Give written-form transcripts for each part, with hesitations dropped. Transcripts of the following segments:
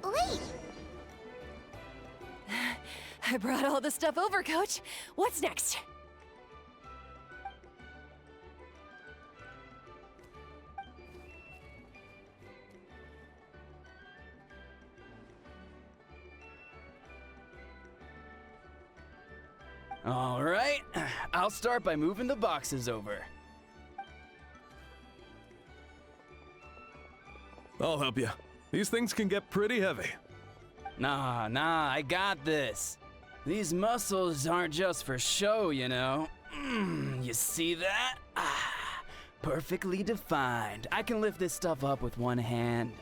Wait! I brought all the stuff over, Coach. What's next? All right, I'll start by moving the boxes over. I'll help you. These things can get pretty heavy. Nah, I got this. These muscles aren't just for show, you know. You see that? Perfectly defined. I can lift this stuff up with one hand.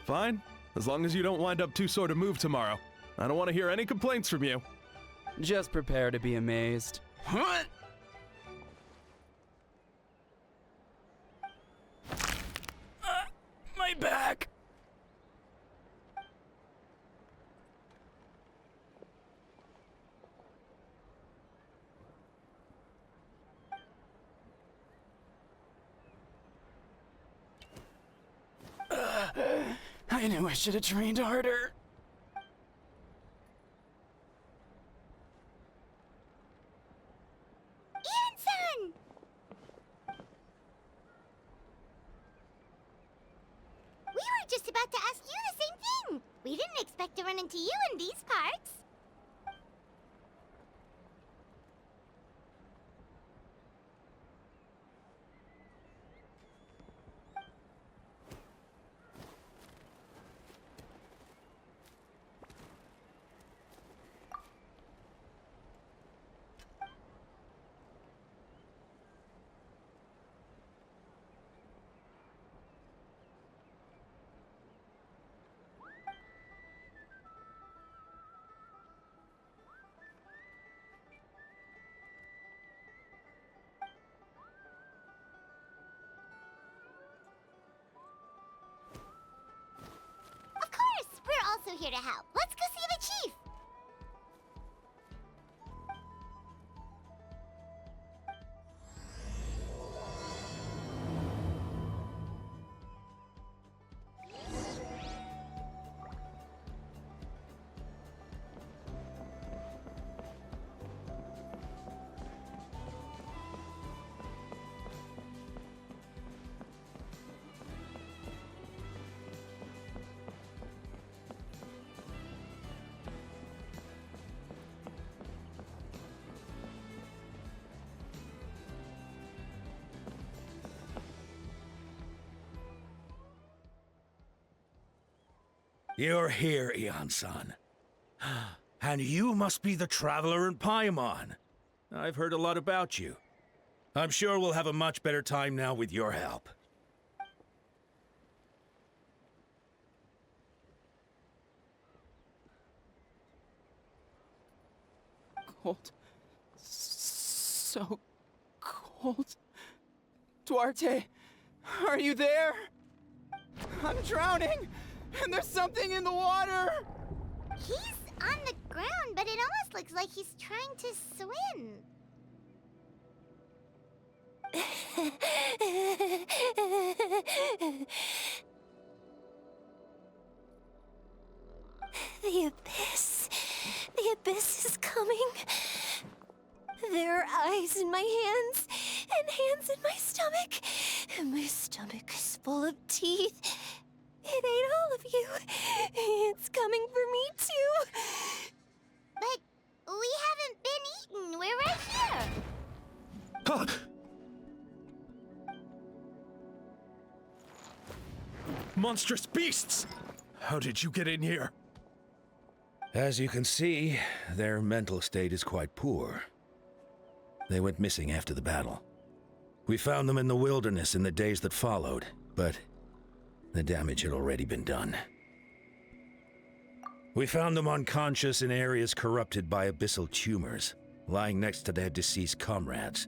Fine, as long as you don't wind up too sore to move tomorrow. I don't want to hear any complaints from you. Just prepare to be amazed. What? My back. I knew I should have trained harder. Just about to ask you the same thing. We didn't expect to run into you in these parts. We're also here to help. Let's go see the chief. You're here, Eon-san. And you must be the traveler in Paimon. I've heard a lot about you. I'm sure we'll have a much better time now with your help. Cold. So cold. Duarte, are you there? I'm drowning! And there's something in the water! He's on the ground, but it almost looks like he's trying to swim. The abyss. The abyss is coming. There are eyes in my hands, and hands in my stomach. And my stomach is full of teeth. It ate all of you. It's coming for me, too. But we haven't been eaten. We're right here. Huh. Monstrous beasts! How did you get in here? As you can see, their mental state is quite poor. They went missing after the battle. We found them in the wilderness in the days that followed, but the damage had already been done. We found them unconscious in areas corrupted by abyssal tumors, lying next to their deceased comrades.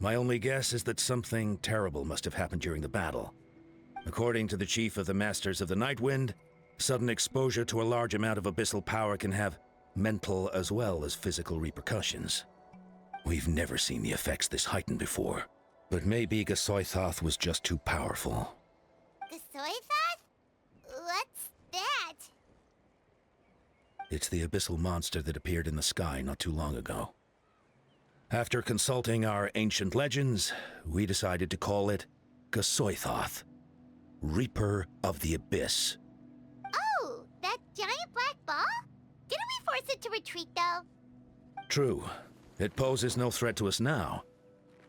My only guess is that something terrible must have happened during the battle. According to the chief of the Masters of the Nightwind, sudden exposure to a large amount of abyssal power can have mental as well as physical repercussions. We've never seen the effects this heightened before, but maybe Gasoithoth was just too powerful. Gasoithoth? What's that? It's the abyssal monster that appeared in the sky not too long ago. After consulting our ancient legends, we decided to call it Gasoithoth, Reaper of the Abyss. Oh, that giant black ball? Didn't we force it to retreat, though? True, it poses no threat to us now,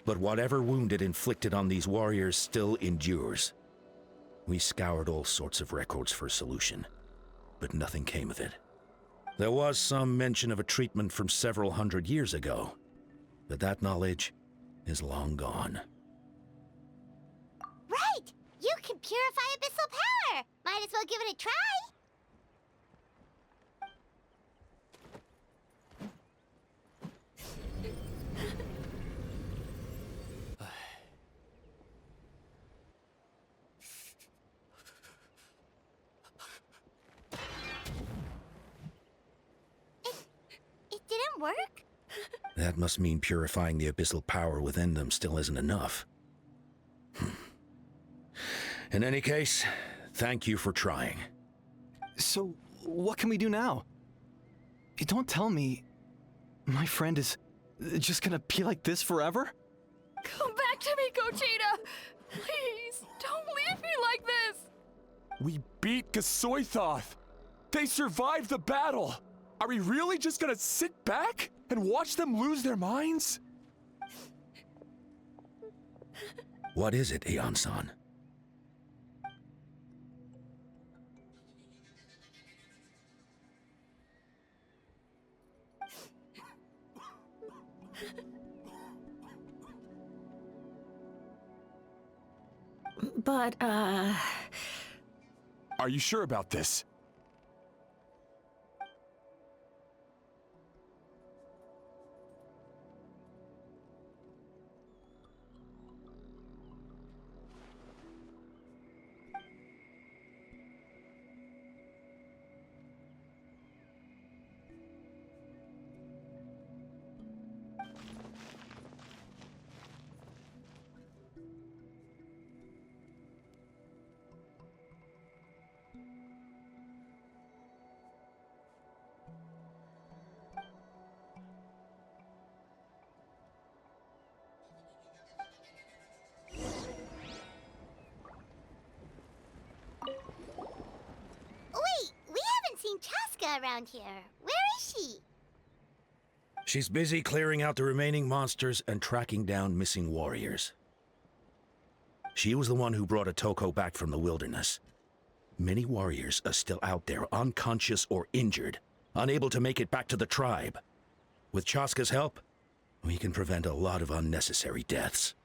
but whatever wound it inflicted on these warriors still endures. We scoured all sorts of records for a solution, but nothing came of it. There was some mention of a treatment from several hundred years ago, but that knowledge is long gone. Right! You can purify abyssal power! Might as well give it a try! It didn't work? That must mean purifying the abyssal power within them still isn't enough. In any case, thank you for trying. So, what can we do now? Don't tell me my friend is just gonna be like this forever? Come back to me, Gogeta! Please, don't leave me like this! We beat Gasoithoth! They survived the battle! Are we really just gonna sit back and watch them lose their minds? What is it, Aeon-san? But, Are you sure about this? Chaska around here. Where is she? She's busy clearing out the remaining monsters and tracking down missing warriors. She was the one who brought Otoko back from the wilderness. Many warriors are still out there, unconscious or injured, unable to make it back to the tribe. With Chaska's help, we can prevent a lot of unnecessary deaths.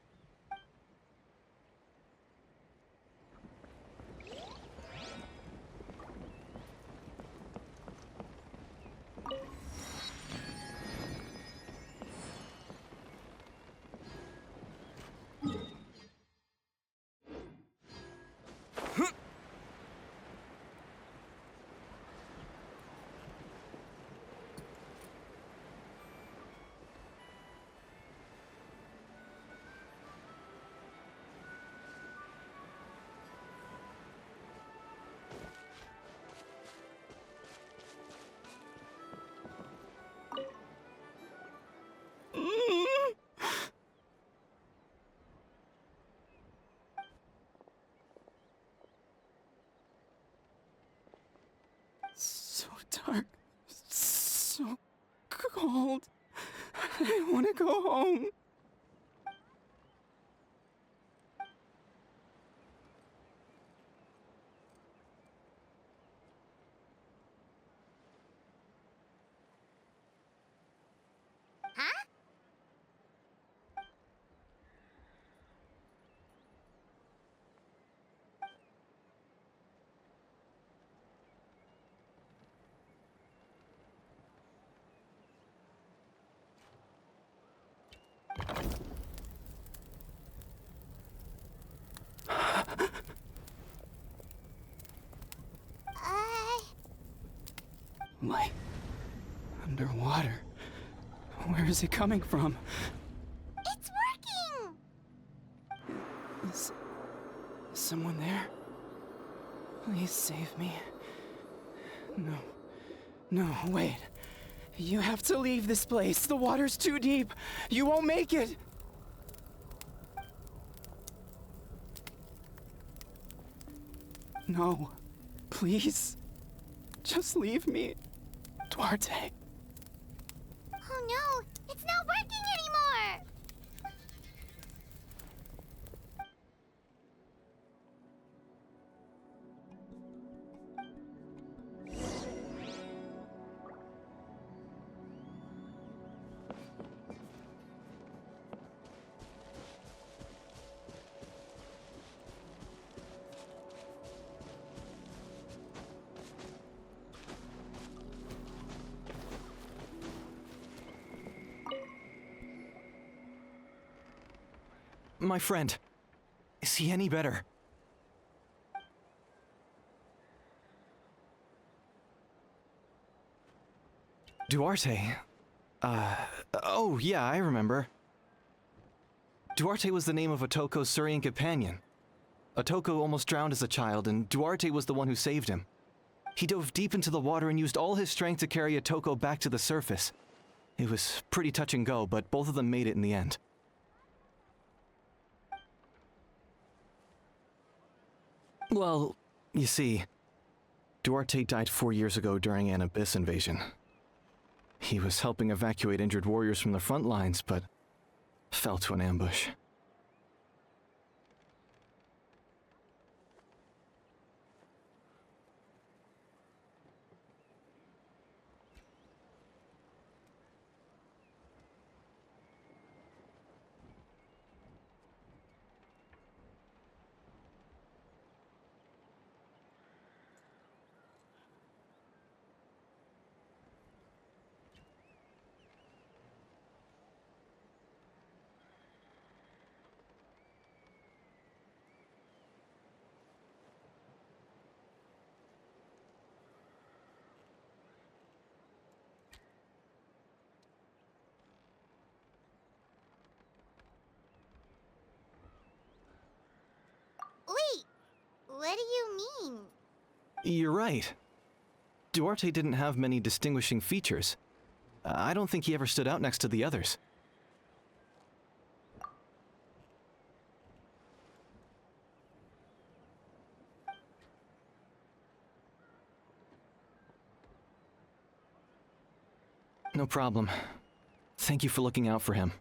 So dark, so cold. I want to go home. Huh? Light. Underwater. Where is it coming from? It's working! Is someone there? Please save me. No. No, wait. You have to leave this place. The water's too deep. You won't make it. No. Please. Just leave me. Duarte. Oh no, it's not working anymore! My friend, is he any better? Duarte? Oh yeah, I remember. Duarte was the name of Otoko's Surian companion. Otoko almost drowned as a child, and Duarte was the one who saved him. He dove deep into the water and used all his strength to carry Otoko back to the surface. It was pretty touch and go, but both of them made it in the end. Well, you see, Duarte died 4 years ago during an Abyss invasion. He was helping evacuate injured warriors from the front lines, but fell to an ambush. Wait, what do you mean? You're right. Duarte didn't have many distinguishing features. I don't think he ever stood out next to the others. No problem. Thank you for looking out for him.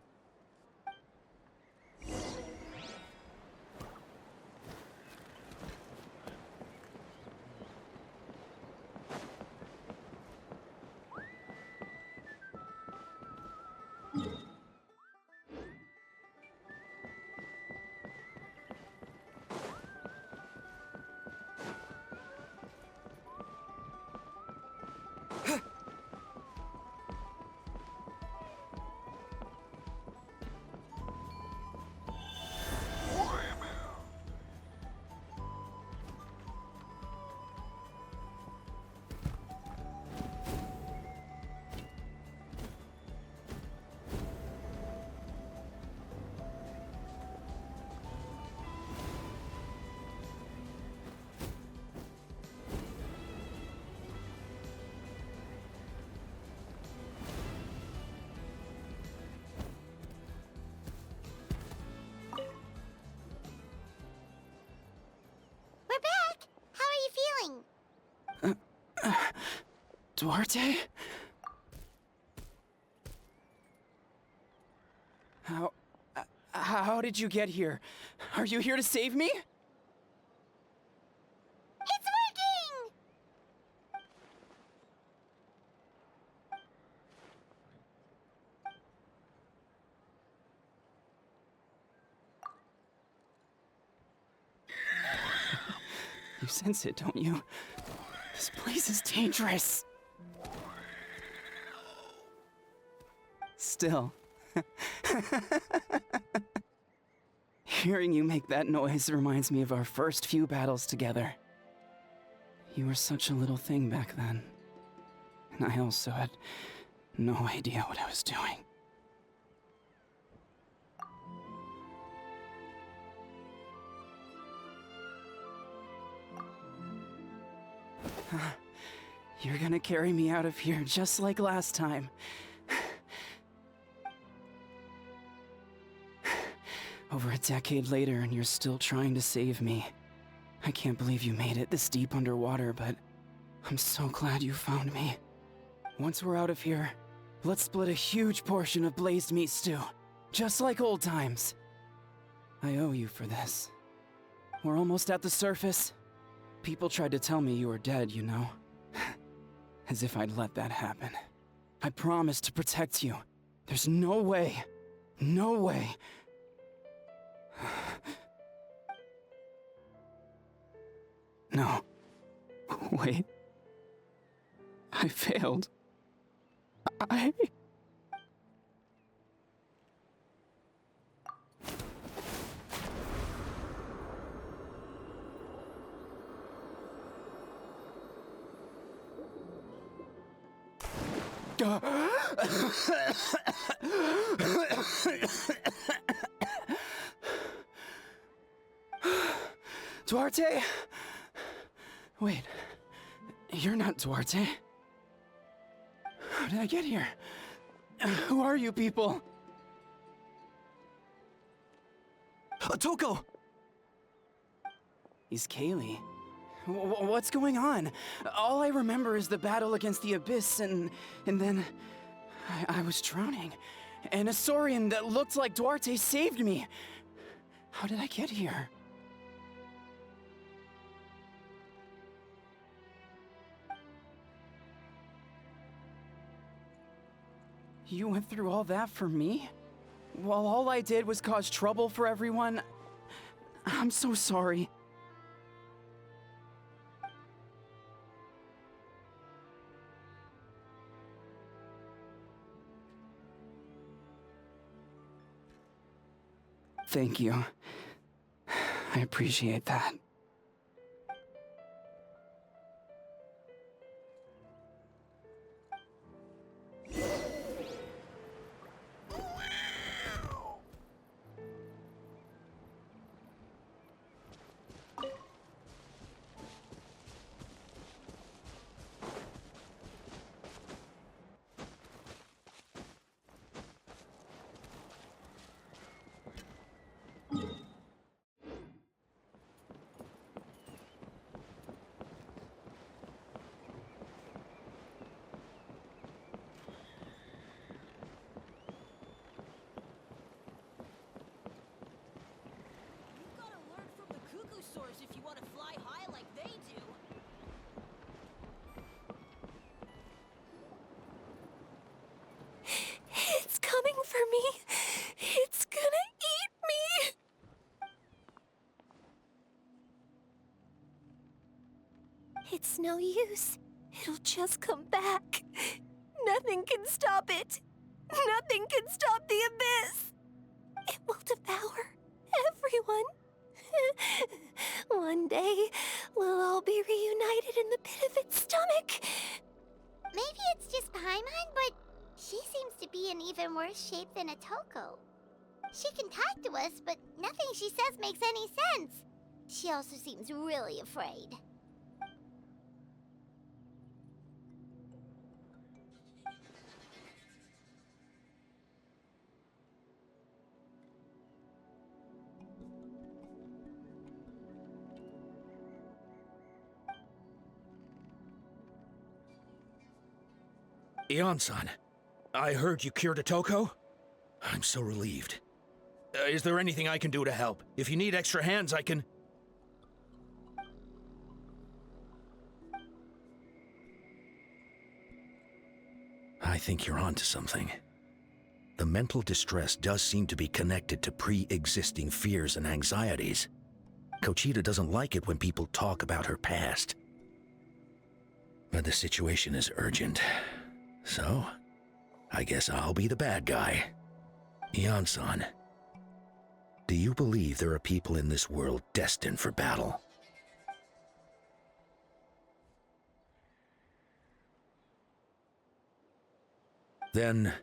We're back! How are you feeling? Duarte? How did you get here? Are you here to save me? It's working! You sense it, don't you? This place is dangerous. Still. Hearing you make that noise reminds me of our first few battles together. You were such a little thing back then. And I also had no idea what I was doing. You're gonna carry me out of here just like last time. Over a decade later, and you're still trying to save me. I can't believe you made it this deep underwater, but I'm so glad you found me. Once we're out of here, let's split a huge portion of blazed meat stew, just like old times. I owe you for this. We're almost at the surface. People tried to tell me you were dead, you know. As if I'd let that happen. I promised to protect you. There's no way. No way. No. Wait. I failed. Duarte? Wait, you're not Duarte. How did I get here? Who are you people? Otoko! He's Kaylee. What's going on? All I remember is the battle against the Abyss, and then I was drowning. And a Saurian that looked like Duarte saved me. How did I get here? You went through all that for me? While all I did was cause trouble for everyone? I'm so sorry. Thank you. I appreciate that. If you want to fly high like they do. It's coming for me. It's gonna eat me. It's no use. It'll just come back. Nothing can stop it. Nothing can stop the abyss. It will devour everyone. One day, we'll all be reunited in the pit of its stomach. Maybe it's just Paimon, but she seems to be in even worse shape than Otoko. She can talk to us, but nothing she says makes any sense. She also seems really afraid. Ion-san, I heard you cured Otoko? I'm so relieved. Is there anything I can do to help? If you need extra hands, I can... I think you're onto something. The mental distress does seem to be connected to pre-existing fears and anxieties. Kochita doesn't like it when people talk about her past. But the situation is urgent. So, I guess I'll be the bad guy. Ion-san, do you believe there are people in this world destined for battle? Then,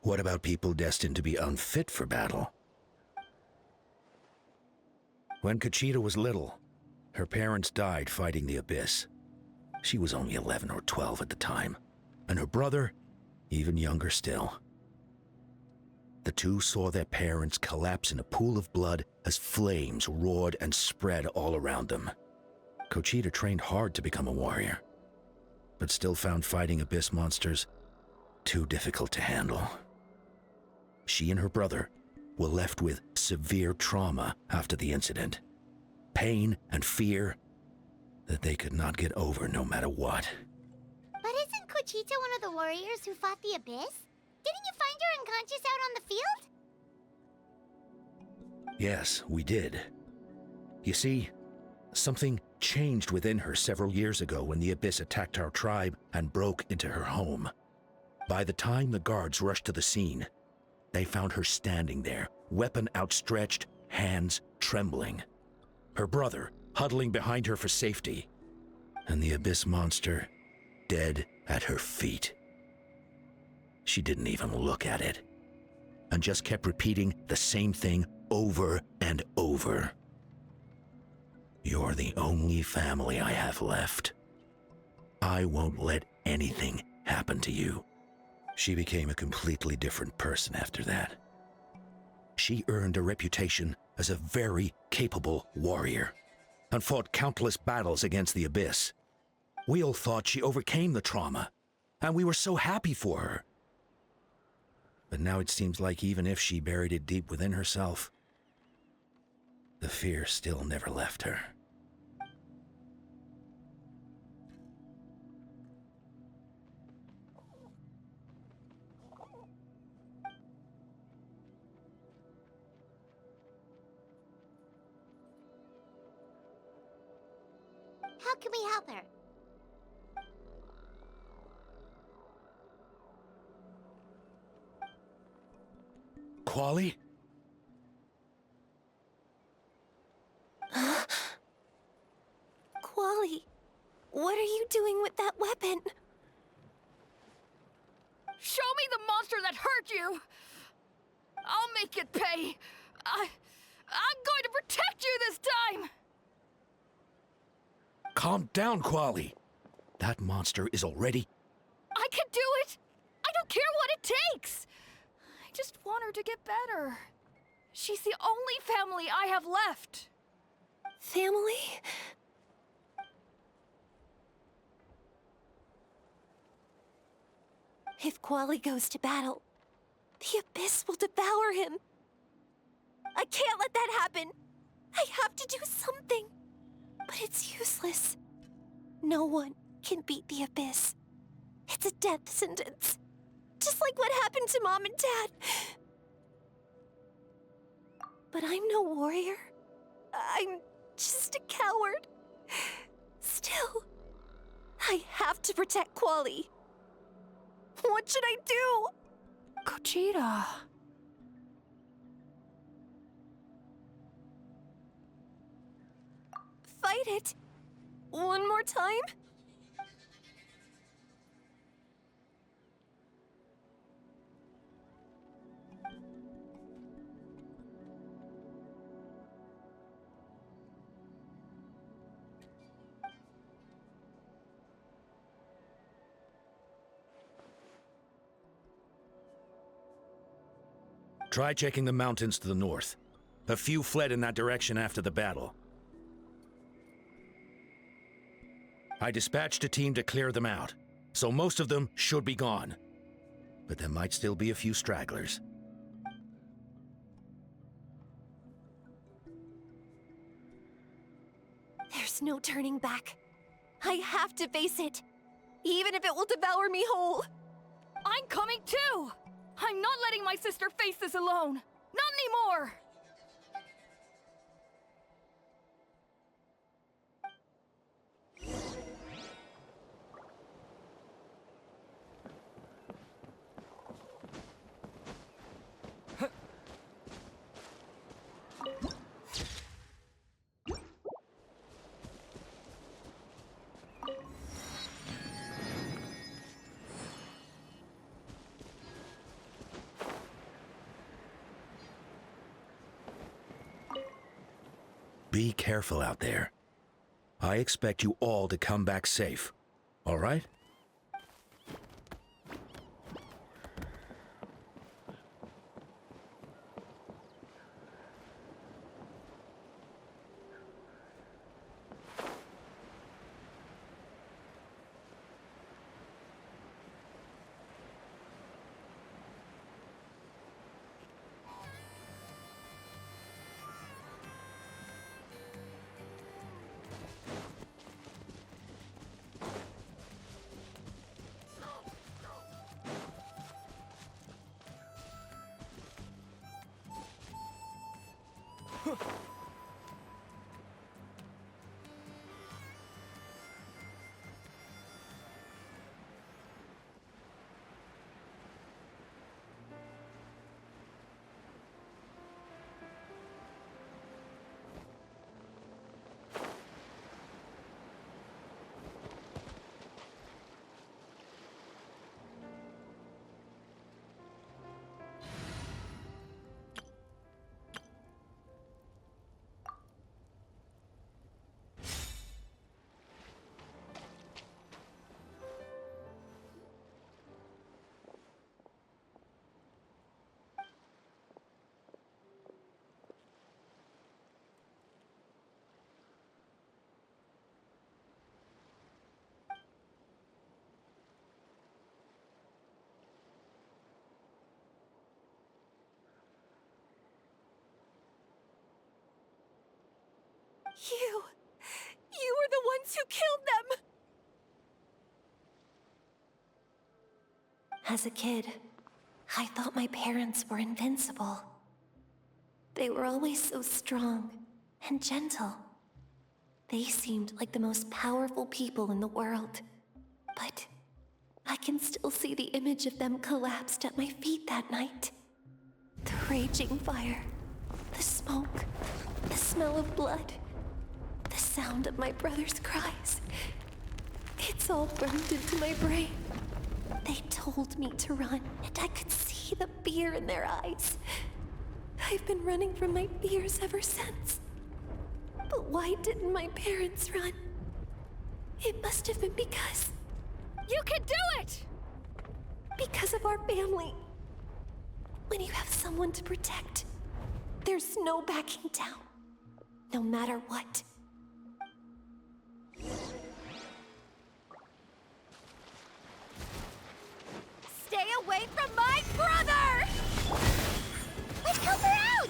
what about people destined to be unfit for battle? When Kochita was little, her parents died fighting the Abyss. She was only 11 or 12 at the time, and her brother, even younger still. The two saw their parents collapse in a pool of blood as flames roared and spread all around them. Conchita trained hard to become a warrior, but still found fighting abyss monsters too difficult to handle. She and her brother were left with severe trauma after the incident, pain and fear that they could not get over no matter what. But isn't Conchita one of the warriors who fought the Abyss? Didn't you find her unconscious out on the field? Yes, we did. You see, something changed within her several years ago when the Abyss attacked our tribe and broke into her home. By the time the guards rushed to the scene, they found her standing there, weapon outstretched, hands trembling. Her brother huddling behind her for safety, and the Abyss monster dead at her feet. She didn't even look at it, and just kept repeating the same thing over and over. You're the only family I have left. I won't let anything happen to you. She became a completely different person after that. She earned a reputation as a very capable warrior, and fought countless battles against the Abyss. We all thought she overcame the trauma, and we were so happy for her. But now it seems like even if she buried it deep within herself, the fear still never left her. How can we help her? Quali? Quali, what are you doing with that weapon? Show me the monster that hurt you! I'll make it pay! I'm going to protect you this time! Calm down, Quali. That monster is already... I can do it! I don't care what it takes! I just want her to get better. She's the only family I have left. Family? If Quali goes to battle, the Abyss will devour him. I can't let that happen. I have to do something. But it's useless. No one can beat the Abyss. It's a death sentence. Just like what happened to Mom and Dad. But I'm no warrior. I'm just a coward. Still, I have to protect Quali. What should I do? Conchita. Fight it. One more time? Try checking the mountains to the north. A few fled in that direction after the battle. I dispatched a team to clear them out, so most of them should be gone. But there might still be a few stragglers. There's no turning back. I have to face it, even if it will devour me whole. I'm coming too! I'm not letting my sister face this alone! Not anymore! Be careful out there. I expect you all to come back safe, All right? You were the ones who killed them! As a kid, I thought my parents were invincible. They were always so strong and gentle. They seemed like the most powerful people in the world. But I can still see the image of them collapsed at my feet that night. The raging fire, the smoke, the smell of blood, the sound of my brother's cries. It's all burned into my brain. They told me to run, and I could see the fear in their eyes. I've been running from my fears ever since. But why didn't my parents run? It must have been because... You can do it! Because of our family. When you have someone to protect, there's no backing down, no matter what. Stay away from my brother! Let's help her out!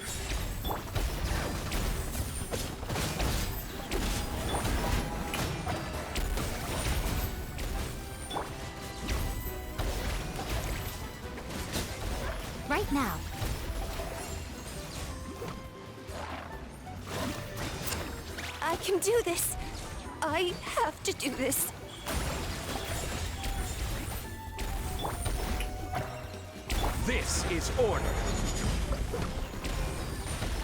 Right now. I can do this. I have to do this. This is order.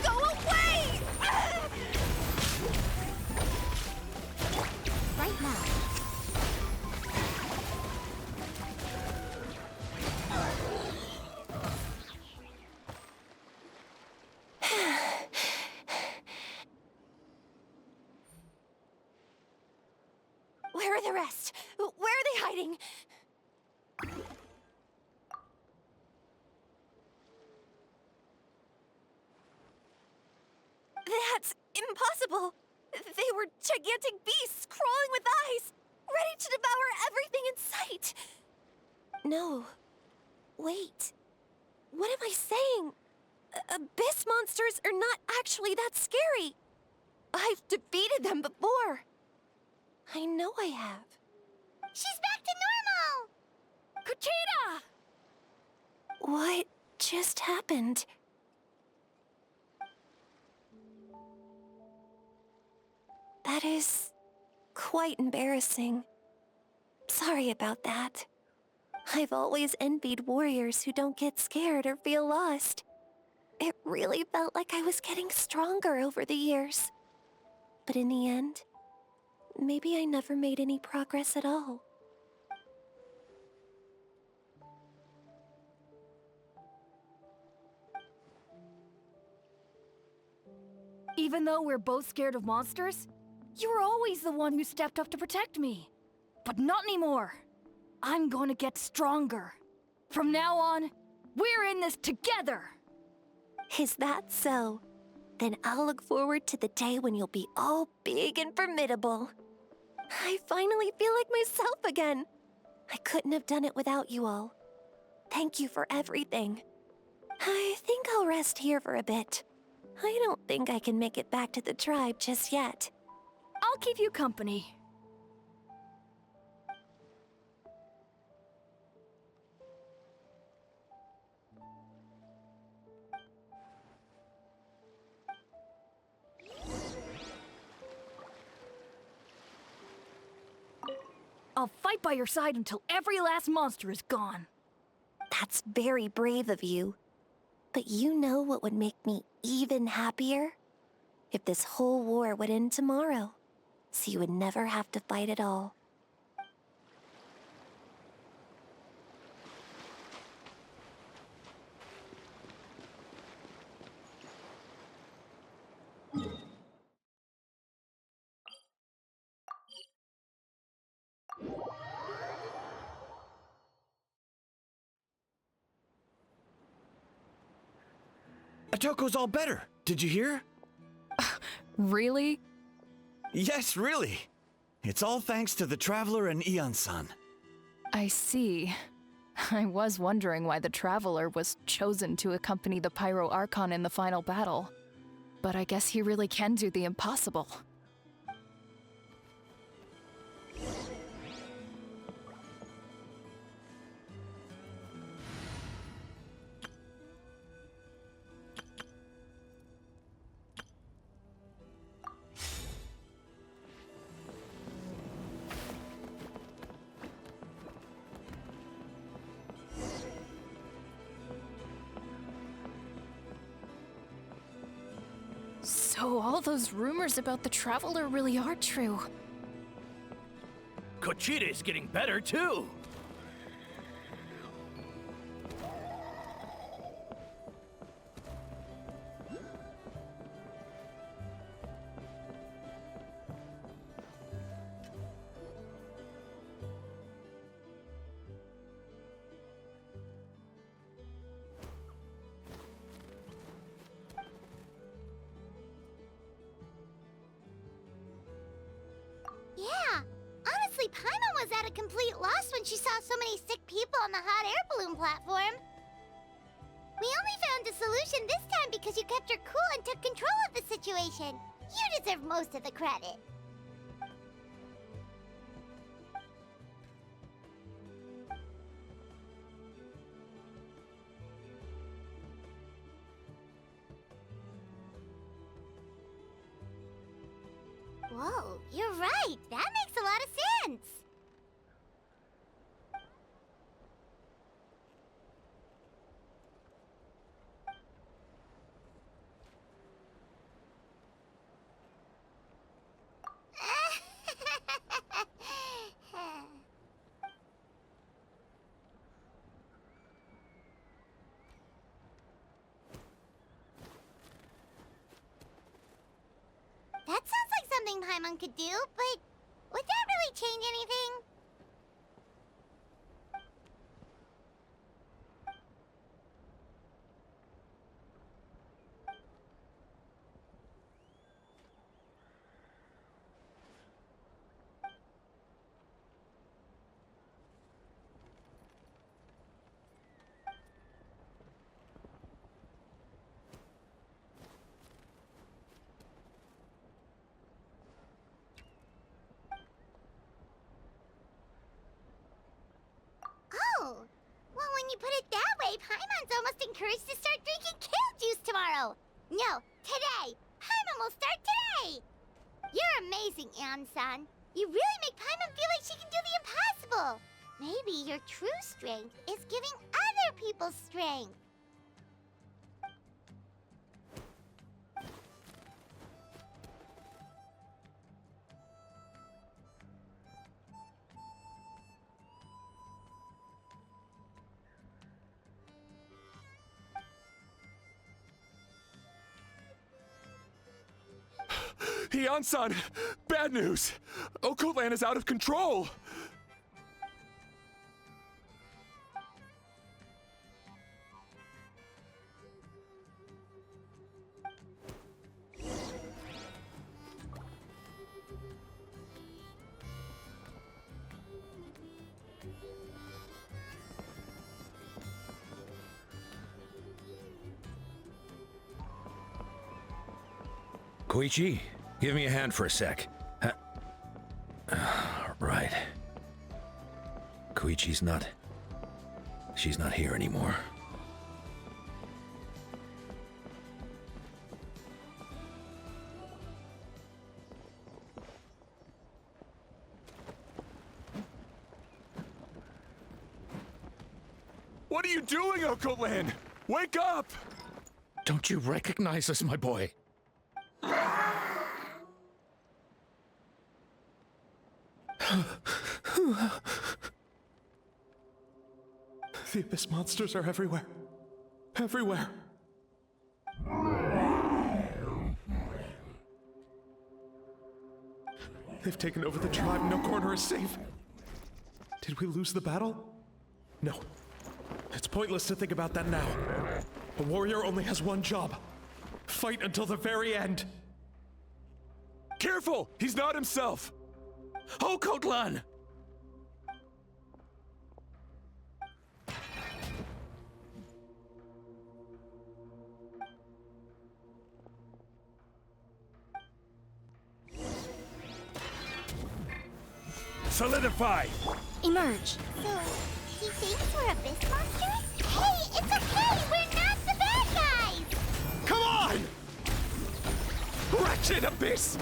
Go away! Right now. Where are the rest? Where are they hiding? That's impossible! They were gigantic beasts crawling with eyes, ready to devour everything in sight! No. Wait. What am I saying? Abyss monsters are not actually that scary. I've defeated them before. I know I have. She's back to normal! Kuchita! What just happened? That is quite embarrassing. Sorry about that. I've always envied warriors who don't get scared or feel lost. It really felt like I was getting stronger over the years. But in the end, maybe I never made any progress at all. Even though we're both scared of monsters, you were always the one who stepped up to protect me. But not anymore. I'm gonna get stronger. From now on, we're in this together. Is that so? Then I'll look forward to the day when you'll be all big and formidable. I finally feel like myself again. I couldn't have done it without you all. Thank you for everything. I think I'll rest here for a bit. I don't think I can make it back to the tribe just yet. I'll keep you company. I'll fight by your side until every last monster is gone. That's very brave of you. But you know what would make me even happier? If this whole war would end tomorrow, so you would never have to fight at all. Otoko's all better. Did you hear? Really? Yes, really. It's all thanks to the Traveler and Ian-san. I see. I was wondering why the Traveler was chosen to accompany the Pyro Archon in the final battle. But I guess he really can do the impossible. So all those rumors about the Traveler really are true. Kochide's getting better, too. Yeah, honestly, Paimon was at a complete loss when she saw so many sick people on the hot air balloon platform. We only found a solution this time because you kept your cool and took control of the situation. You deserve most of the credit. Whoa, you're right. That makes a lot of sense. That sounds like something Paimon could do, but would that really change anything? Oh, well, when you put it that way, Paimon's almost encouraged to start drinking kale juice tomorrow. No, today. Paimon will start today. You're amazing, Ann-san. You really make Paimon feel like she can do the impossible. Maybe your true strength is giving other people strength. Ian-san, bad news. Okoland is out of control. Koichi, give me a hand for a sec. Right. Koichi's not... She's not here anymore. What are you doing, Okoland? Wake up! Don't you recognize us, my boy? The Abyss monsters are everywhere. Everywhere. They've taken over the tribe. No corner is safe. Did we lose the battle? No. It's pointless to think about that now. A warrior only has one job. Fight until the very end. Careful! He's not himself! Oh, Kotlan! Solidify! Emerge. So, he thinks we're Abyss monsters? Hey, it's okay! We're not the bad guys! Come on! Wretched Abyss!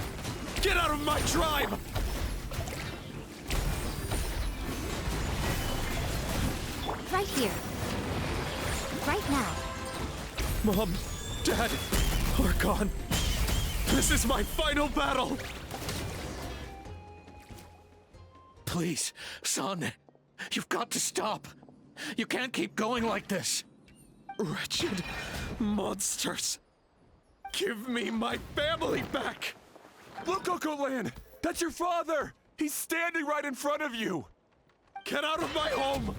Get out of my tribe! Right here. Right now. Mom, Dad, are gone. This is my final battle! Please, son. You've got to stop. You can't keep going like this. Wretched monsters. Give me my family back! Look, Okoland! That's your father! He's standing right in front of you! Get out of my home!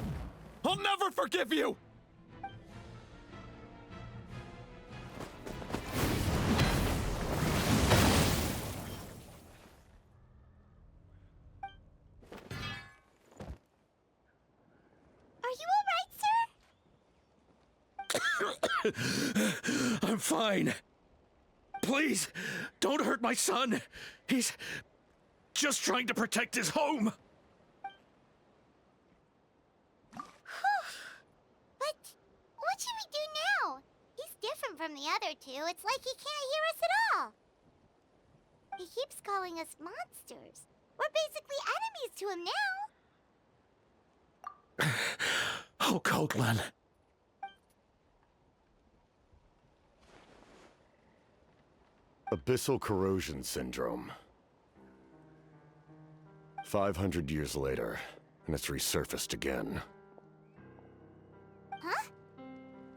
I'll never forgive you! Are you alright, sir? I'm fine. Please, don't hurt my son. He's just trying to protect his home. But what should we do now? He's different from the other two. It's like he can't hear us at all. He keeps calling us monsters. We're basically enemies to him now. Oh, Kotlan. Abyssal corrosion syndrome. 500 years later, and it's resurfaced again. Huh?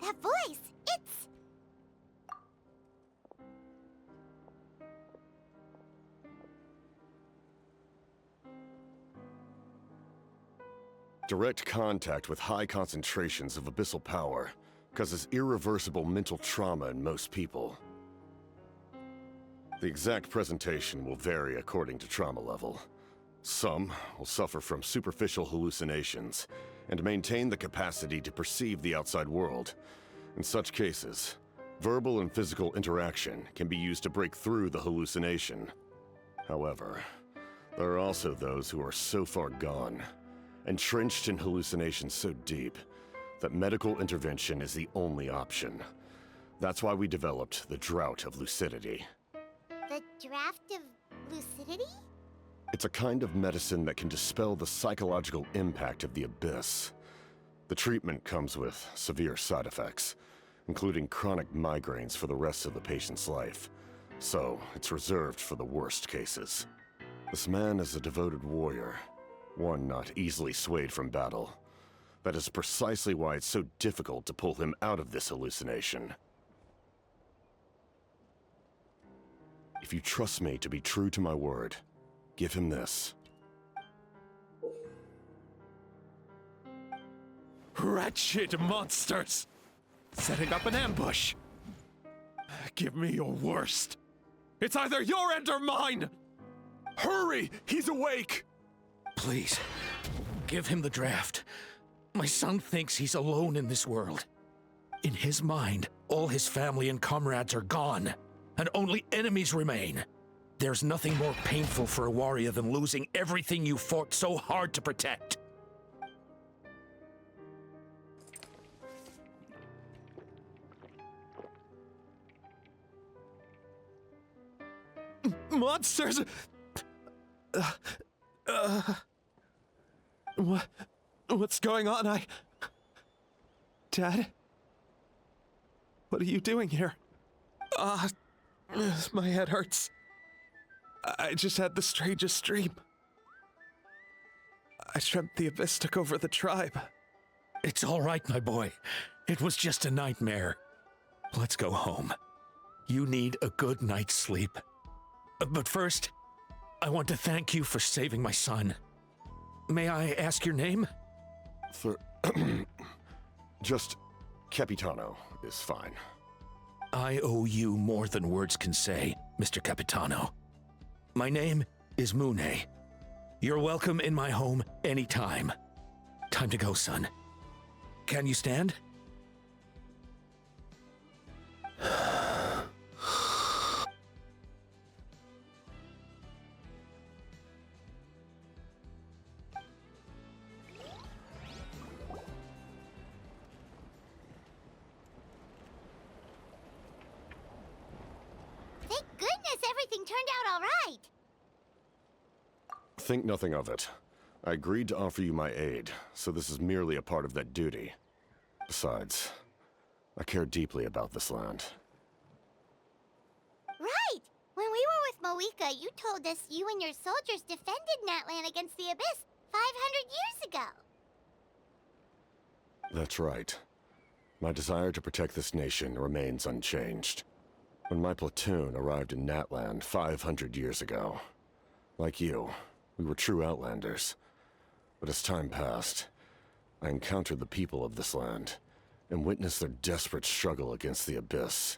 That voice, it's... Direct contact with high concentrations of abyssal power causes irreversible mental trauma in most people. The exact presentation will vary according to trauma level. Some will suffer from superficial hallucinations and maintain the capacity to perceive the outside world. In such cases, verbal and physical interaction can be used to break through the hallucination. However, there are also those who are so far gone, entrenched in hallucinations so deep, that medical intervention is the only option. That's why we developed the Drought of Lucidity. The draft of lucidity? It's a kind of medicine that can dispel the psychological impact of the Abyss. The treatment comes with severe side effects, including chronic migraines for the rest of the patient's life. So, it's reserved for the worst cases. This man is a devoted warrior, one not easily swayed from battle. That is precisely why it's so difficult to pull him out of this hallucination. If you trust me to be true to my word, give him this. Wretched monsters! Setting up an ambush! Give me your worst. It's either your end or mine! Hurry! He's awake! Please, give him the draft. My son thinks he's alone in this world. In his mind, all his family and comrades are gone. and only enemies remain. There's nothing more painful for a warrior than losing everything you fought so hard to protect. Monsters! What's going on? Dad? What are you doing here? My head hurts. I just had the strangest dream. I dreamt the Abyss took over the tribe. It's all right, my boy. It was just a nightmare. Let's go home. You need a good night's sleep. But first, I want to thank you for saving my son. May I ask your name? Just Capitano is fine. I owe you more than words can say, Mr. Capitano. My name is Mune. You're welcome in my home anytime. Time to go, son. Can you stand? Thank goodness everything turned out all right. Think nothing of it. I agreed to offer you my aid, so this is merely a part of that duty. Besides, I care deeply about this land. Right! When we were with Moika, you told us you and your soldiers defended Natlan against the Abyss 500 years ago. That's right. My desire to protect this nation remains unchanged. When my platoon arrived in Natlan 500 years ago, like you, we were true outlanders. But as time passed, I encountered the people of this land and witnessed their desperate struggle against the Abyss.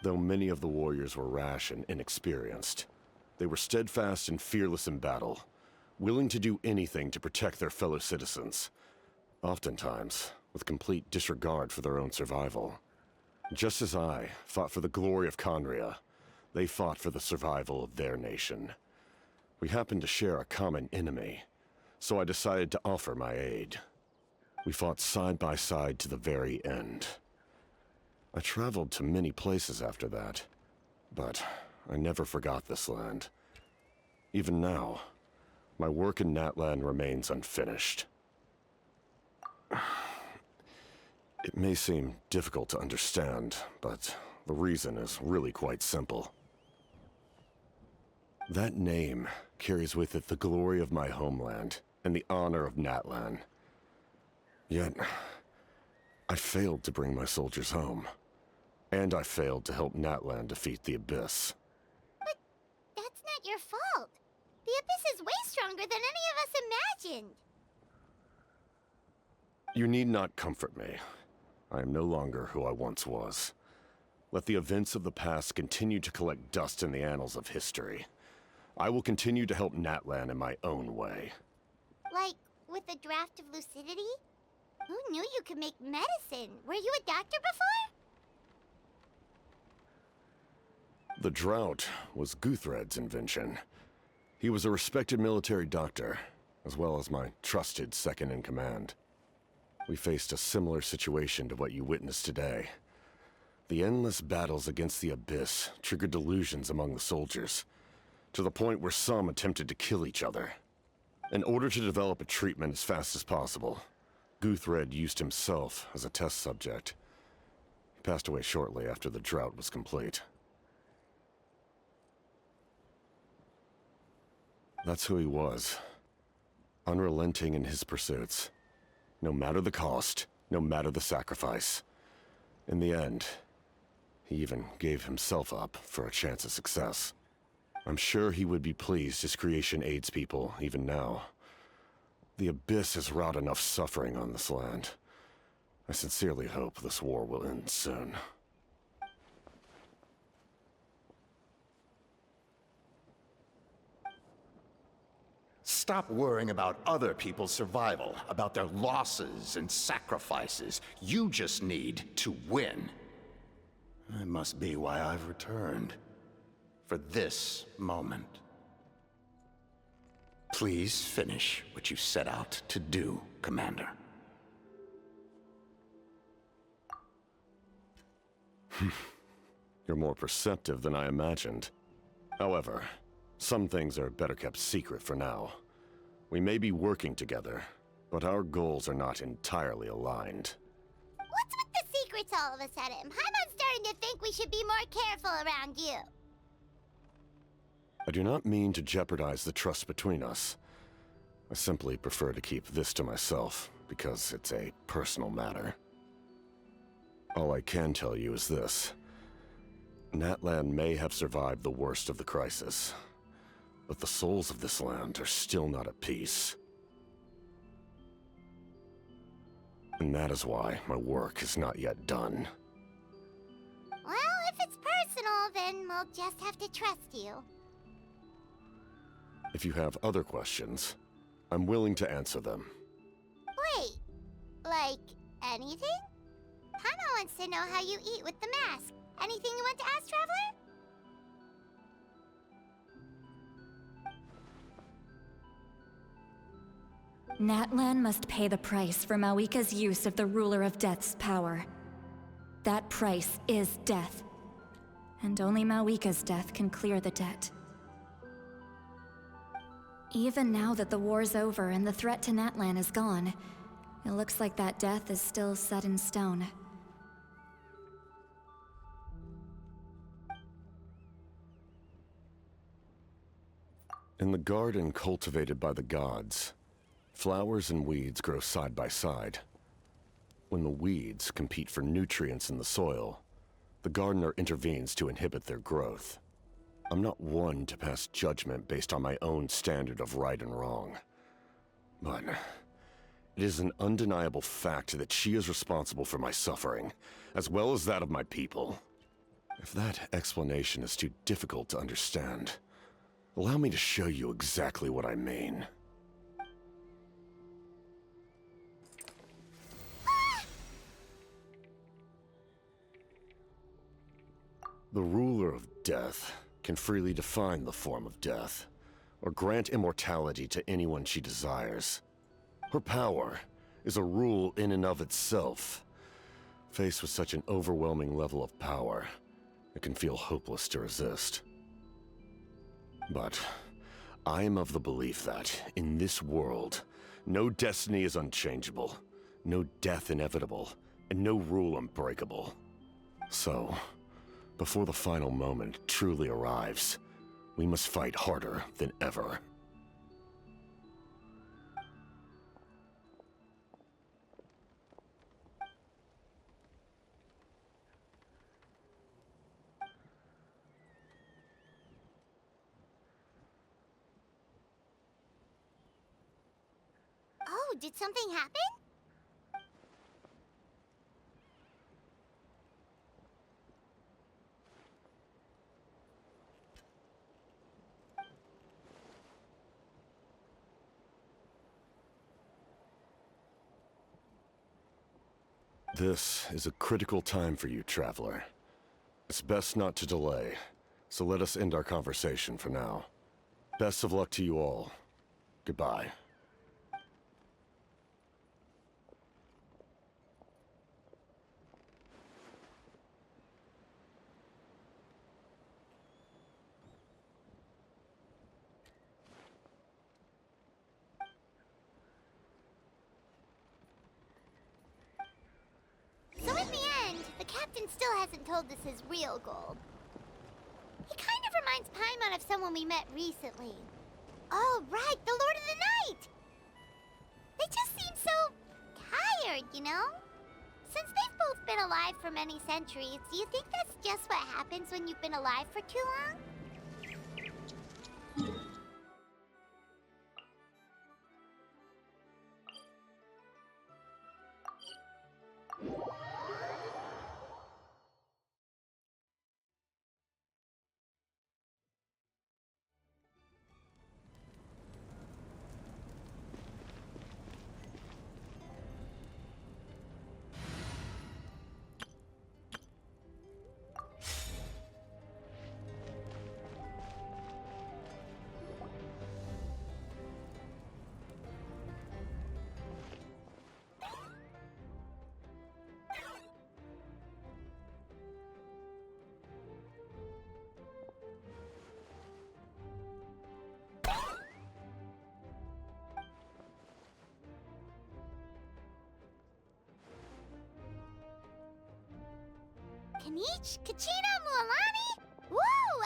Though many of the warriors were rash and inexperienced, they were steadfast and fearless in battle, willing to do anything to protect their fellow citizens, oftentimes with complete disregard for their own survival. Just as I fought for the glory of Conria, they fought for the survival of their nation. We happened to share a common enemy, so I decided to offer my aid. We fought side by side to the very end. I traveled to many places after that, but I never forgot this land. Even now, my work in Natlan remains unfinished. It may seem difficult to understand, but the reason is really quite simple. That name carries with it the glory of my homeland and the honor of Natlan. Yet, I failed to bring my soldiers home. And I failed to help Natlan defeat the Abyss. But that's not your fault. The Abyss is way stronger than any of us imagined. You need not comfort me. I am no longer who I once was. Let the events of the past continue to collect dust in the annals of history. I will continue to help Natlan in my own way. Like, with the draft of lucidity? Who knew you could make medicine? Were you a doctor before? The drought was Guthred's invention. He was a respected military doctor, as well as my trusted second-in-command. We faced a similar situation to what you witnessed today. The endless battles against the Abyss triggered delusions among the soldiers, to the point where some attempted to kill each other. In order to develop a treatment as fast as possible, Guthred used himself as a test subject. He passed away shortly after the drought was complete. That's who he was. Unrelenting in his pursuits. No matter the cost, no matter the sacrifice. In the end, he even gave himself up for a chance at success. I'm sure he would be pleased his creation aids people even now. The Abyss has wrought enough suffering on this land. I sincerely hope this war will end soon. Stop worrying about other people's survival, about their losses and sacrifices. You just need to win. That must be why I've returned. For this moment. Please finish what you set out to do, Commander. You're more perceptive than I imagined. However, some things are better kept secret for now. We may be working together, but our goals are not entirely aligned. What's with the secrets all of a sudden? Paimon's starting to think we should be more careful around you. I do not mean to jeopardize the trust between us. I simply prefer to keep this to myself, because it's a personal matter. All I can tell you is this. Natlan may have survived the worst of the crisis, but the souls of this land are still not at peace. And that is why my work is not yet done. Well, if it's personal, then we'll just have to trust you. If you have other questions, I'm willing to answer them. Wait, like anything? Paimon wants to know how you eat with the mask. Anything you want to ask, Traveler? Natlan must pay the price for Mawika's use of the Ruler of Death's power. That price is death. And only Mawika's death can clear the debt. Even now that the war's over and the threat to Natlan is gone, it looks like that death is still set in stone. In the garden cultivated by the gods, flowers and weeds grow side by side. When the weeds compete for nutrients in the soil, the gardener intervenes to inhibit their growth. I'm not one to pass judgment based on my own standard of right and wrong. But it is an undeniable fact that she is responsible for my suffering, as well as that of my people. If that explanation is too difficult to understand, allow me to show you exactly what I mean. The ruler of death can freely define the form of death, or grant immortality to anyone she desires. Her power is a rule in and of itself. Faced with such an overwhelming level of power, it can feel hopeless to resist. But I am of the belief that, in this world, no destiny is unchangeable, no death inevitable, and no rule unbreakable. So, before the final moment truly arrives, we must fight harder than ever. Oh, did something happen? This is a critical time for you, Traveler. It's best not to delay, so let us end our conversation for now. Best of luck to you all. Goodbye. So in the end, the captain still hasn't told us his real goal. He kind of reminds Paimon of someone we met recently. Oh, right, the Lord of the Night! They just seem so tired, you know? Since they've both been alive for many centuries, do you think that's just what happens when you've been alive for too long? Anish, Kachina, Mualani? Woo!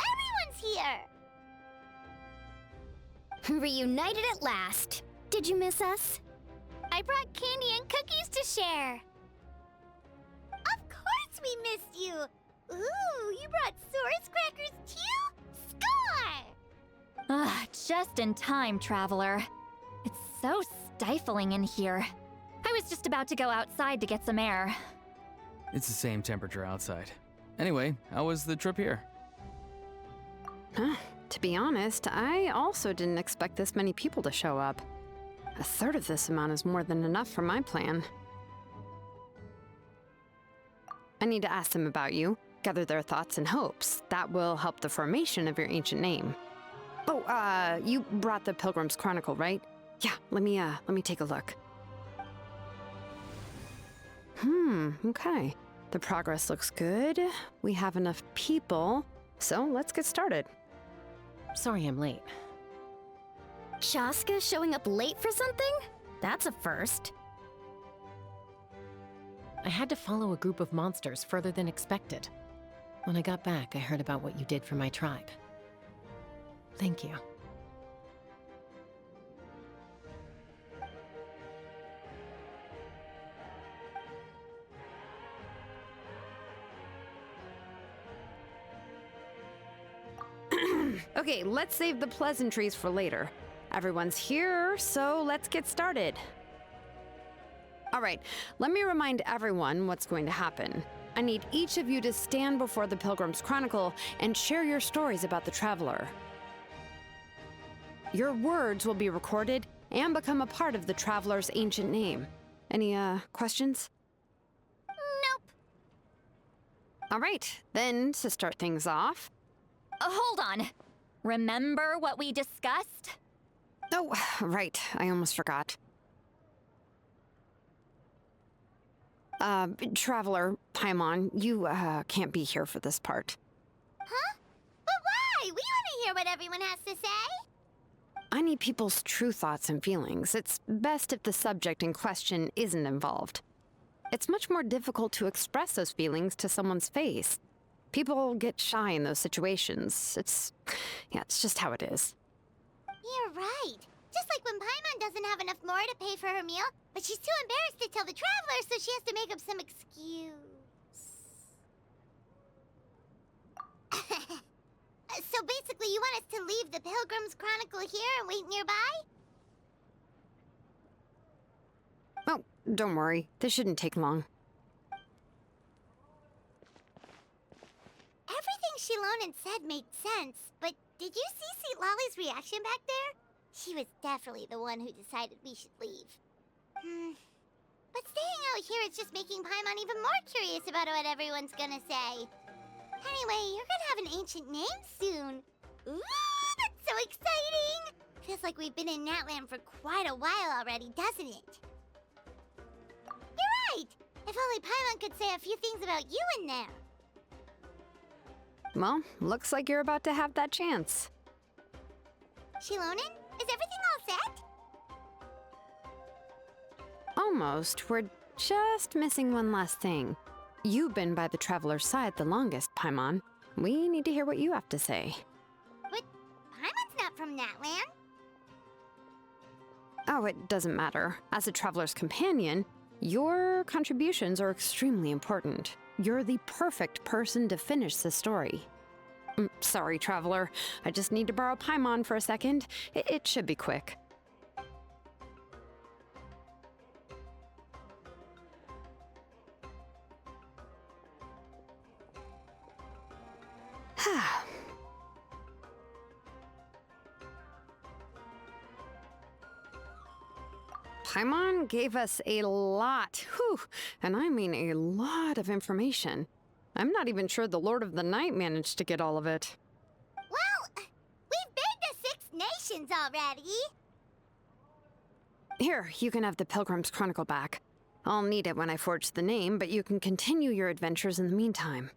Everyone's here! Reunited at last. Did you miss us? I brought candy and cookies to share. Of course we missed you! Ooh, you brought Source crackers too? Score! Just in time, Traveler. It's so stifling in here. I was just about to go outside to get some air. It's the same temperature outside. Anyway, how was the trip here? To be honest, I also didn't expect this many people to show up. A third of this amount is more than enough for my plan. I need to ask them about you, gather their thoughts and hopes. That will help the formation of your ancient name. Oh, you brought the Pilgrim's Chronicle, right? Yeah, let me take a look. Okay. The progress looks good. We have enough people, so let's get started. Sorry I'm late. Chaska showing up late for something? That's a first. I had to follow a group of monsters further than expected. When I got back, I heard about what you did for my tribe. Thank you. Okay, let's save the pleasantries for later. Everyone's here, so let's get started. All right, let me remind everyone what's going to happen. I need each of you to stand before the Pilgrim's Chronicle and share your stories about the Traveler. Your words will be recorded and become a part of the Traveler's ancient name. Any, questions? Nope. All right, then to start things off... Hold on. Remember what we discussed? Oh, right, I almost forgot. Traveler, Paimon, you, can't be here for this part. Huh? But why? We want to hear what everyone has to say. I need people's true thoughts and feelings. It's best if the subject in question isn't involved. It's much more difficult to express those feelings to someone's face. People get shy in those situations. It's just how it is. You're right. Just like when Paimon doesn't have enough more to pay for her meal, but she's too embarrassed to tell the Traveler, so she has to make up some excuse. So basically, you want us to leave the Pilgrim's Chronicle here and wait nearby? Oh, don't worry. This shouldn't take long. Everything Shilonen said made sense, but did you see Sweet Lolly's reaction back there? She was definitely the one who decided we should leave. But staying out here is just making Paimon even more curious about what everyone's gonna say. Anyway, you're gonna have an ancient name soon. Ooh, that's so exciting! Feels like we've been in Natland for quite a while already, doesn't it? You're right! If only Paimon could say a few things about you in there. Well, looks like you're about to have that chance. Shilonen, is everything all set? Almost. We're just missing one last thing. You've been by the Traveler's side the longest, Paimon. We need to hear what you have to say. But Paimon's not from Natland. Oh, it doesn't matter. As a Traveler's companion, your contributions are extremely important. You're the perfect person to finish the story. Sorry, Traveler. I just need to borrow Paimon for a second. It should be quick. Paimon gave us a lot, and I mean a lot of information. I'm not even sure the Lord of the Night managed to get all of it. Well, we've been to 6 nations already. Here, you can have the Pilgrim's Chronicle back. I'll need it when I forge the name, but you can continue your adventures in the meantime.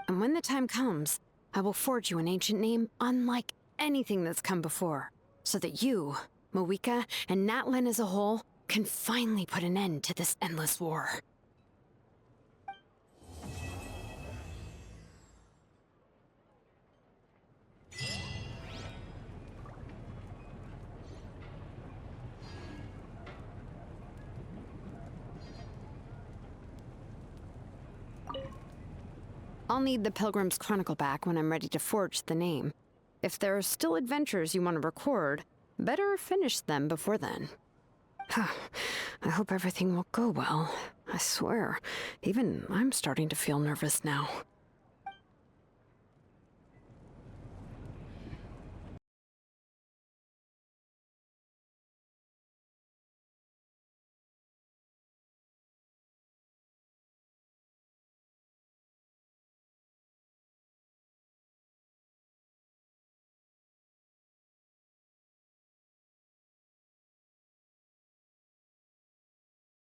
And when the time comes, I will forge you an ancient name unlike anything that's come before, so that you, Moeka, and Natlan as a whole can finally put an end to this endless war. I'll need the Pilgrim's Chronicle back when I'm ready to forge the name. If there are still adventures you want to record, better finish them before then. I hope everything will go well. I swear, even I'm starting to feel nervous now.